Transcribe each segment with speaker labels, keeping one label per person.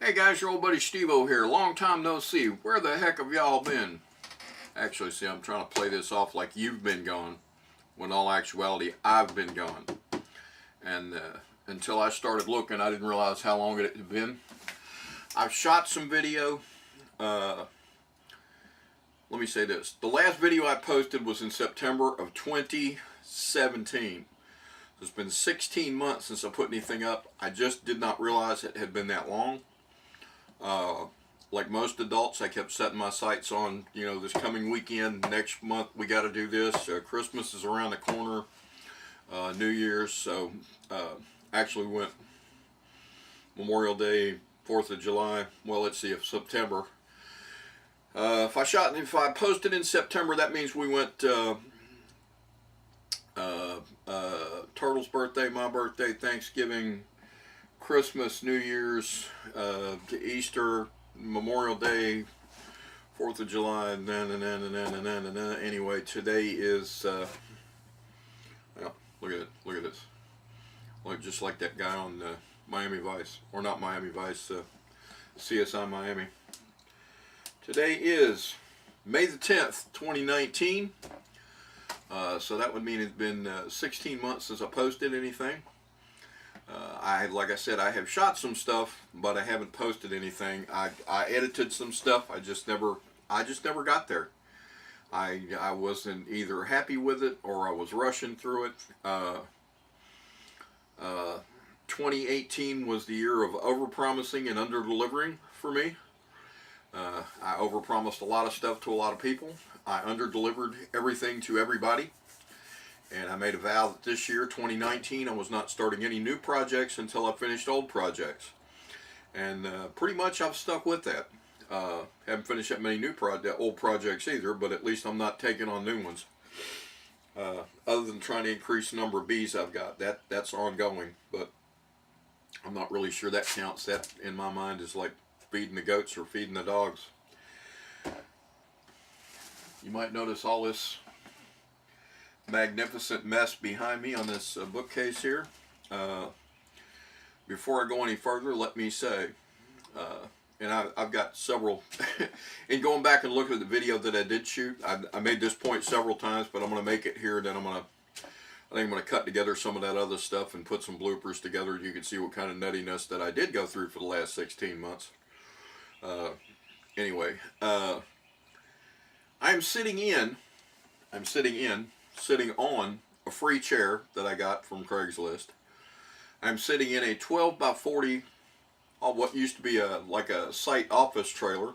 Speaker 1: Hey guys, your old buddy Steve-O here. Long time no see. Where the heck have y'all been? Actually, see, I'm trying to play this off like you've been gone, when in all actuality, I've been gone. And until I started looking, I didn't realize how long it had been. I've shot some video. Let me say this. The last video I posted was in September of 2017. It's been 16 months since I put anything up. I just did not realize it had been that long. Like most adults, I kept setting my sights on, this coming weekend, next month we got to do this. Christmas is around the corner, New Year's, so actually went Memorial Day, 4th of July, well, let's see, if September. If I posted in September, that means we went Turtle's birthday, my birthday, Thanksgiving, Christmas, New Year's, to Easter, Memorial Day, 4th of July, and then. Anyway, today is, look at this. Just like that guy on Miami Vice, or not Miami Vice, CSI Miami. Today is May the 10th, 2019. So that would mean it's been 16 months since I posted anything. Like I said, I have shot some stuff, but I haven't posted anything. I edited some stuff. I just never got there. I wasn't either happy with it or I was rushing through it. 2018 was the year of overpromising and under-delivering for me. I overpromised a lot of stuff to a lot of people. I under-delivered everything to everybody. And I made a vow that this year, 2019, I was not starting any new projects until I finished old projects. And pretty much I've stuck with that. Haven't finished that many old projects either, but at least I'm not taking on new ones. Other than trying to increase the number of bees I've got. That's ongoing, but I'm not really sure that counts. That, in my mind, is like feeding the goats or feeding the dogs. You might notice all this magnificent mess behind me on this bookcase here. Before I go any further, let me say, and I've got several, in going back and looking at the video that I did shoot, I made this point several times, but I'm going to make it here, and then I think I'm going to cut together some of that other stuff and put some bloopers together. You can see what kind of nuttiness that I did go through for the last 16 months. Anyway, I'm sitting on a free chair that I got from Craigslist. I'm sitting in a 12 by 40, what used to be like a site office trailer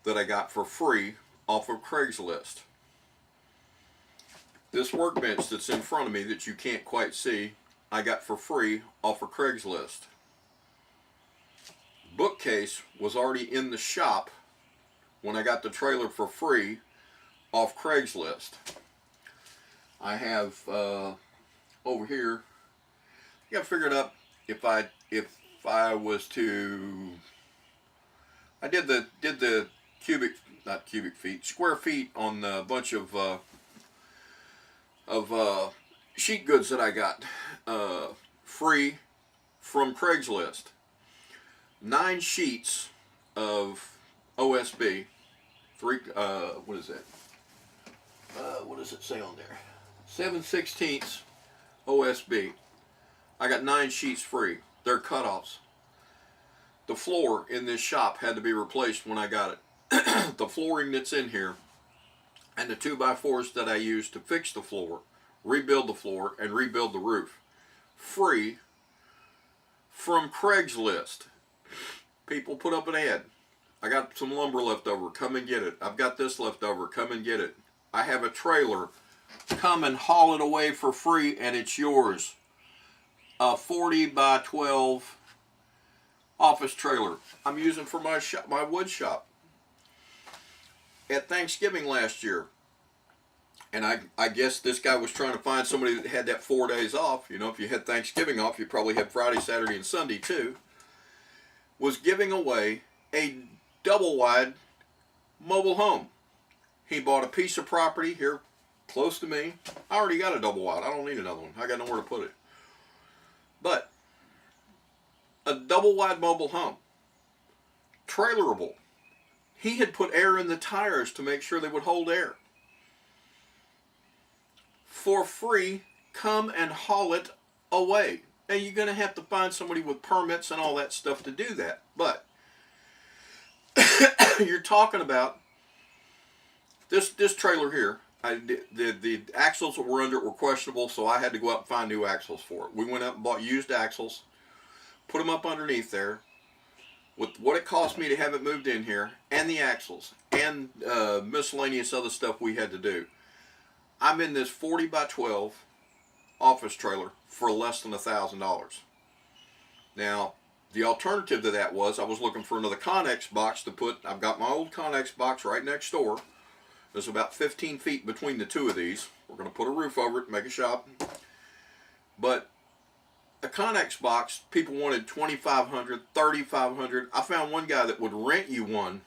Speaker 1: that I got for free off of Craigslist. This workbench that's in front of me that you can't quite see, I got for free off of Craigslist. Bookcase was already in the shop when I got the trailer for free off Craigslist. I have over here, I got to figure it up if I was to, I did the square feet on a bunch of sheet goods that I got free from Craigslist. 9 sheets of OSB, what is that? What does it say on there? 7/16 OSB. I got 9 sheets free. They're cutoffs. The floor in this shop had to be replaced when I got it. The flooring that's in here and the 2x4s that I used to fix the floor, rebuild the floor, and rebuild the roof. Free from Craigslist. People put up an ad. I got some lumber left over. Come and get it. I've got this left over. Come and get it. I have a trailer. Come and haul it away for free and it's yours. A 40 by 12 office trailer I'm using for my shop, my wood shop. At Thanksgiving last year, and I guess this guy was trying to find somebody that had that 4 days off. If you had Thanksgiving off, you probably had Friday, Saturday, and Sunday too. Was giving away a double-wide mobile home. He bought a piece of property here close to me. I already got a double-wide. I don't need another one. I got nowhere to put it. But a double-wide mobile home. trailerable. He had put air in the tires to make sure they would hold air. For free, come and haul it away. Now you're going to have to find somebody with permits and all that stuff to do that. But you're talking about this trailer here. The axles that were under it were questionable, so I had to go out and find new axles for it. We went out and bought used axles, put them up underneath there, with what it cost me to have it moved in here, and the axles, and miscellaneous other stuff we had to do. I'm in this 40 by 12 office trailer for less than $1,000. Now, the alternative to that was I was looking for another Connex box to put. I've got my old Connex box right next door. There's about 15 feet between the two of these. We're going to put a roof over it, make a shop. But a Connex box, people wanted $2,500, $3,500. I found one guy that would rent you one,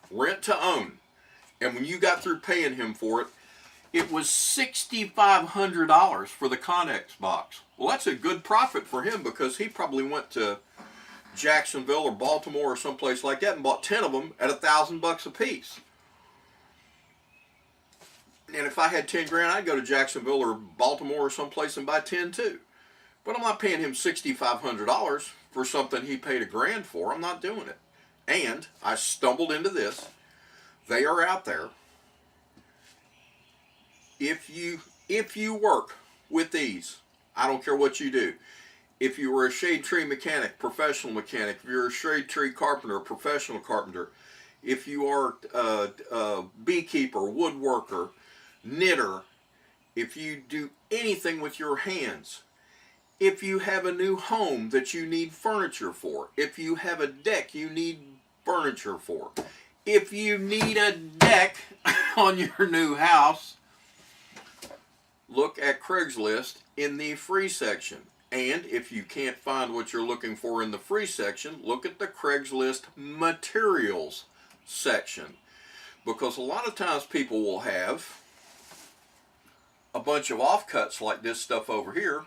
Speaker 1: rent to own. And when you got through paying him for it, it was $6,500 for the Connex box. Well, that's a good profit for him because he probably went to Jacksonville or Baltimore or someplace like that and bought 10 of them at $1,000 a piece. And if I had 10 grand, I'd go to Jacksonville or Baltimore or someplace and buy 10 too. But I'm not paying him $6,500 for something he paid $1,000 for. I'm not doing it. And I stumbled into this. They are out there. If you work with these, I don't care what you do. If you were a shade tree mechanic, professional mechanic, if you're a shade tree carpenter, professional carpenter, if you are a beekeeper, woodworker, knitter, if you do anything with your hands, if you have a new home that you need furniture for, if you have a deck you need furniture for, if you need a deck on your new house, look at Craigslist in the free section. And if you can't find what you're looking for in the free section, look at the Craigslist materials section. Because a lot of times people will have a bunch of offcuts like this stuff over here.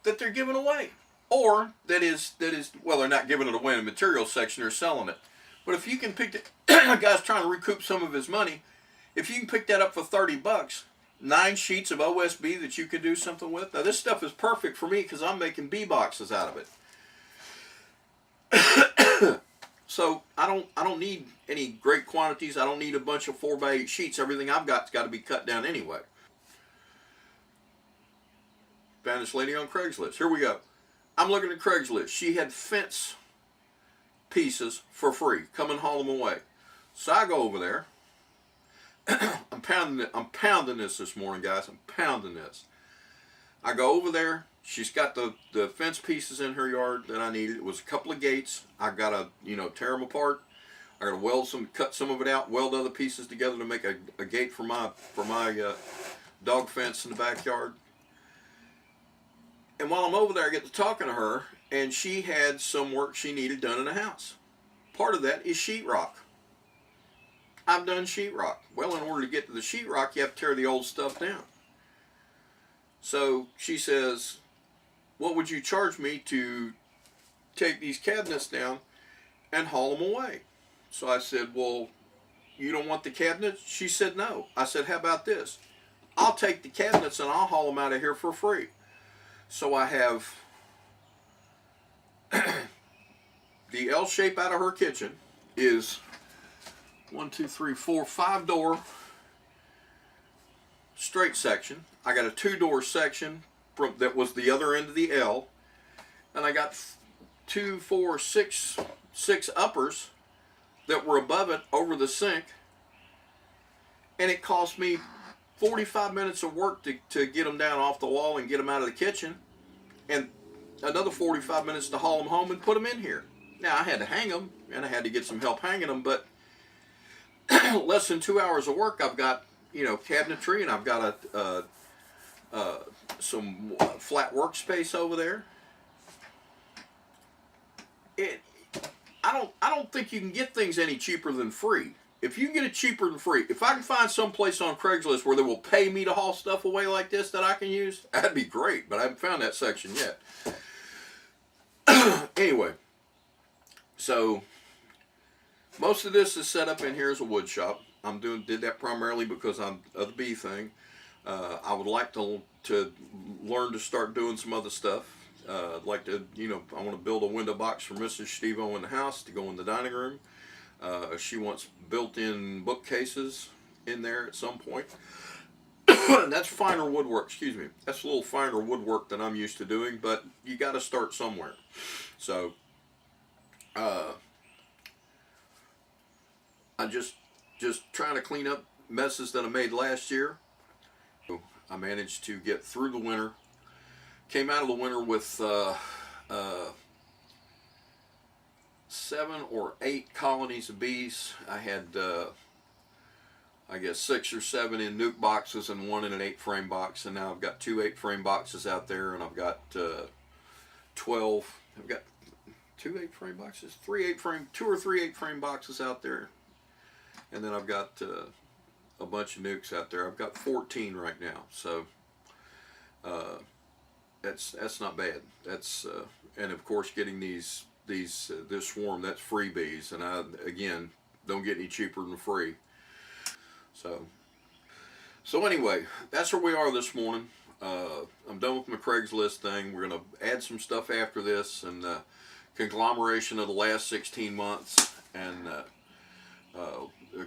Speaker 1: That they're giving away. Or that is well, they're not giving it away in the materials section, they're selling it. But if you can pick it, a guy's trying to recoup some of his money, if you can pick that up for $30, 9 sheets of OSB that you can do something with. Now this stuff is perfect for me because I'm making bee boxes out of it. So I don't need any great quantities. I don't need a bunch of 4x8 sheets. Everything I've got's got to be cut down anyway. Found this lady on Craigslist. Here we go. I'm looking at Craigslist. She had fence pieces for free. Come and haul them away. So I go over there. I'm pounding this morning, guys. I'm pounding this. I go over there. She's got the fence pieces in her yard that I needed. It was a couple of gates. I got to tear them apart. I got to cut some of it out, weld other pieces together to make a gate for my dog fence in the backyard. And while I'm over there, I get to talking to her, and she had some work she needed done in the house. Part of that is sheetrock. I've done sheetrock. Well, in order to get to the sheetrock, you have to tear the old stuff down. So she says, what would you charge me to take these cabinets down and haul them away? So I said, well, you don't want the cabinets? She said, no. I said, how about this? I'll take the cabinets and I'll haul them out of here for free. So I have the L shape out of her kitchen is 5-door straight section. I got a 2-door section that was the other end of the L, and I got 2, 4, 6 uppers that were above it over the sink, and it cost me 45 minutes of work to get them down off the wall and get them out of the kitchen, and another 45 minutes to haul them home and put them in here. Now I had to hang them, and I had to get some help hanging them, but less than 2 hours of work, I've got cabinetry, and I've got some flat workspace over there. I I don't think you can get things any cheaper than free. If you get it cheaper than free, if I can find some place on Craigslist where they will pay me to haul stuff away like this that I can use, that'd be great. But I haven't found that section yet. Anyway, so most of this is set up in here as a wood shop. Did that primarily because I'm of the bee thing. I would like to learn to start doing some other stuff. I'd like to, I want to build a window box for Mrs. Stevo in the house to go in the dining room. She wants built-in bookcases in there at some point. That's finer woodwork, excuse me. That's a little finer woodwork than I'm used to doing, but you got to start somewhere. So, I'm just trying to clean up messes that I made last year. I managed to get through the winter. Came out of the winter with 7 or 8 colonies of bees. I had, I guess, 6 or 7 in nuke boxes and 1 in an 8-frame box. And now I've got 2 8-frame boxes out there, and I've got 12. I've got 2 8-frame boxes, 2 or 3 8-frame boxes out there, and then I've got a bunch of nukes out there. I've got 14 right now, so that's not bad. That's and of course getting this swarm, that's free bees, and I again don't get any cheaper than free. So anyway, that's where we are this morning. I'm done with my Craigslist thing. We're gonna add some stuff after this, and conglomeration of the last 16 months, and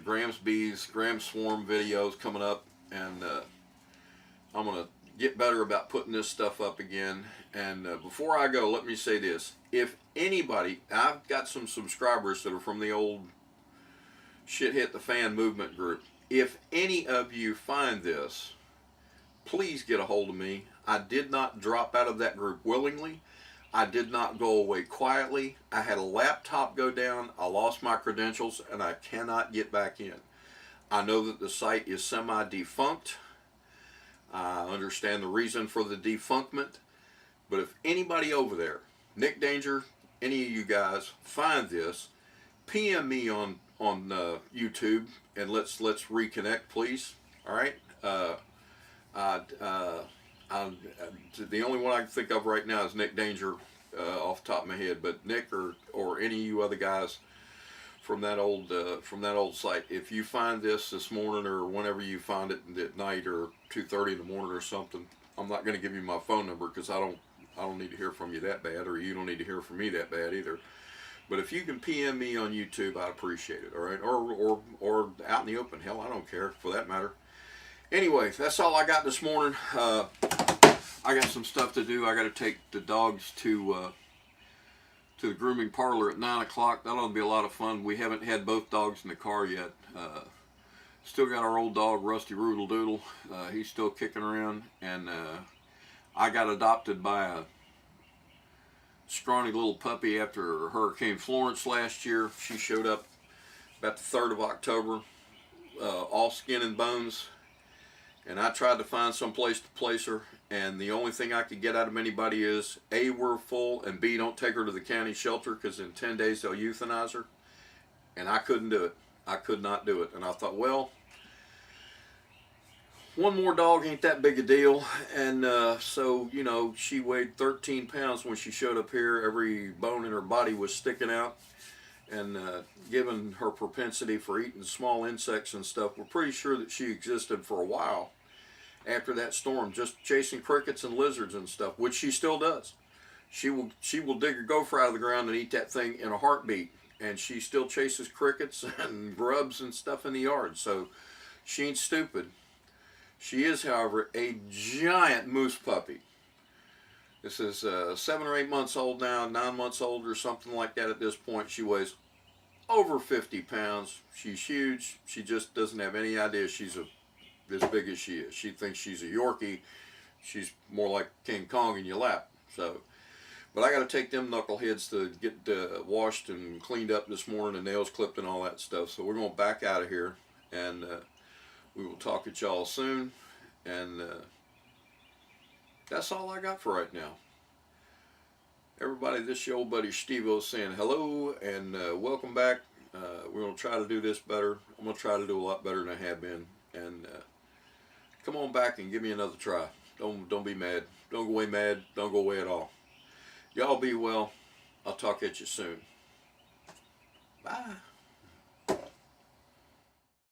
Speaker 1: Graham's Swarm videos coming up, and I'm gonna get better about putting this stuff up again. And before I go, let me say this: if anybody, I've got some subscribers that are from the old Shit Hit the Fan movement group. If any of you find this, please get a hold of me. I did not drop out of that group willingly. I did not go away quietly. I had a laptop go down. I lost my credentials, and I cannot get back in. I know that the site is semi-defunct. I understand the reason for the defunctment. But if anybody over there, Nick Danger, any of you guys, find this, PM me on YouTube, and let's reconnect, please. All right. The only one I can think of right now is Nick Danger, off the top of my head. But Nick or any of you other guys from that old site, if you find this morning or whenever you find it at night or 2:30 in the morning or something, I'm not going to give you my phone number because I don't need to hear from you that bad, or you don't need to hear from me that bad either. But if you can PM me on YouTube, I'd appreciate it. All right, or out in the open, hell, I don't care for that matter. Anyway, that's all I got this morning. I got some stuff to do. I got to take the dogs to the grooming parlor at 9 o'clock. That ought to be a lot of fun. We haven't had both dogs in the car yet. Still got our old dog, Rusty Roodle Doodle. He's still kicking around. And I got adopted by a scrawny little puppy after Hurricane Florence last year. She showed up about the 3rd of October, all skin and bones. And I tried to find some place to place her, and the only thing I could get out of anybody is A, we're full, and B, don't take her to the county shelter because in 10 days they'll euthanize her. And I couldn't do it. I could not do it. And I thought, well, one more dog ain't that big a deal. And so, she weighed 13 pounds when she showed up here. Every bone in her body was sticking out. And given her propensity for eating small insects and stuff, we're pretty sure that she existed for a while after that storm, just chasing crickets and lizards and stuff, which she still does. She will dig a gopher out of the ground and eat that thing in a heartbeat, and she still chases crickets and grubs and stuff in the yard. So she ain't stupid. She is, however, a giant moose puppy. This is 7 or 8 months old now, 9 months old or something like that at this point. She weighs over 50 pounds. She's huge. She just doesn't have any idea she's as big as she is. She thinks she's a Yorkie. She's more like King Kong in your lap. So, but I got to take them knuckleheads to get washed and cleaned up this morning, and nails clipped and all that stuff. So we're going to back out of here, and we will talk at y'all soon. And that's all I got for right now. Everybody, this is your old buddy Steve-O saying hello and welcome back. We're going to try to do this better. I'm going to try to do a lot better than I have been. And come on back and give me another try. Don't be mad. Don't go away mad. Don't go away at all. Y'all be well. I'll talk at you soon. Bye.